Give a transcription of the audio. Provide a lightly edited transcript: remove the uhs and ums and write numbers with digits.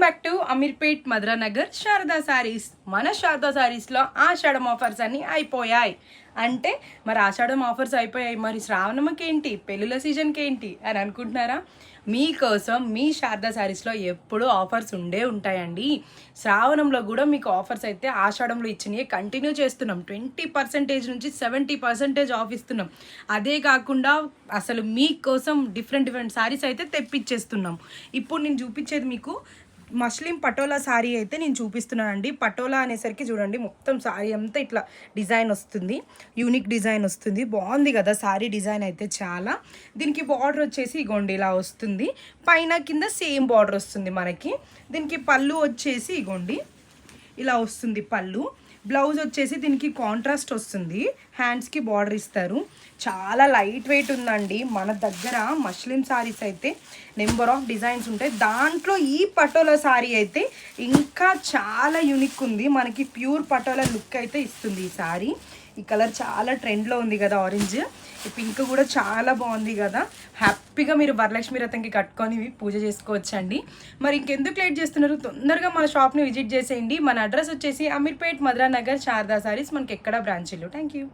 Back to Ameerpet Madhuranagar Sharada saris. మన శారదా శారీస్లో ఆషాఢం offers అన్నీ అయిపోయాయి. అంటే మరి ఆషాఢం ఆఫర్స్ అయిపోయాయి, మరి శ్రావణంకి ఏంటి, పెళ్ళిళ్ళ సీజన్కి ఏంటి అని అనుకుంటున్నారా? మీకోసం మీ శారదా శారీస్లో ఎప్పుడూ ఆఫర్స్ ఉంటాయండి. శ్రావణంలో కూడా మీకు ఆఫర్స్ అయితే ఆషాఢంలో ఇచ్చినవి కంటిన్యూ చేస్తున్నాం. 20% నుంచి 70% ఆఫ్ ఇస్తున్నాం. అదే కాకుండా అసలు మీకోసం డిఫరెంట్ శారీస్ అయితే తెప్పించేస్తున్నాం. ఇప్పుడు నేను చూపించేది మీకు మస్లిం పటోలా శారీ అయితే నేను చూపిస్తున్నానండి. పటోలా అనేసరికి చూడండి, మొత్తం శారీ అంతా ఇట్లా డిజైన్ వస్తుంది, యూనిక్ డిజైన్ వస్తుంది. బాగుంది కదా శారీ డిజైన్ అయితే చాలా. దీనికి బార్డర్ వచ్చేసి ఇగోండి ఇలా వస్తుంది, పైన కింద సేమ్ బార్డర్ వస్తుంది మనకి. దీనికి పళ్ళు వచ్చేసి ఇగోండి ఇలా వస్తుంది పళ్ళు. బ్లౌజ్ వచ్చేసి దీనికి కాంట్రాస్ట్ వస్తుంది, హ్యాండ్స్కి బార్డర్ ఇస్తారు. చాలా లైట్ వెయిట్ ఉందండి. మన దగ్గర మస్లిం శారీస్ అయితే నెంబర్ ఆఫ్ డిజైన్స్ ఉంటాయి. దాంట్లో ఈ పటోలా శారీ అయితే ఇంకా చాలా యూనిక్ ఉంది. మనకి ప్యూర్ పటోలా లుక్ అయితే ఇస్తుంది ఈ శారీ. ఈ కలర్ చాలా ట్రెండ్లో ఉంది కదా, ఆరెంజ్. ఈ పింక్ కూడా చాలా బాగుంది కదా. హ్యాపీగా మీరు వరలక్ష్మి వ్రతంకి కట్టుకొని పూజ చేసుకోవచ్చండి. మరి ఇంకెందుకు లేట్ చేస్తున్నారు, తొందరగా మన షాప్ని విజిట్ చేసేయండి. మన అడ్రస్ వచ్చేసి అమీర్పేట్ మధురానగర్ శారదా శారీస్. మనకి ఎక్కడ బ్రాంచీలు. Thank you.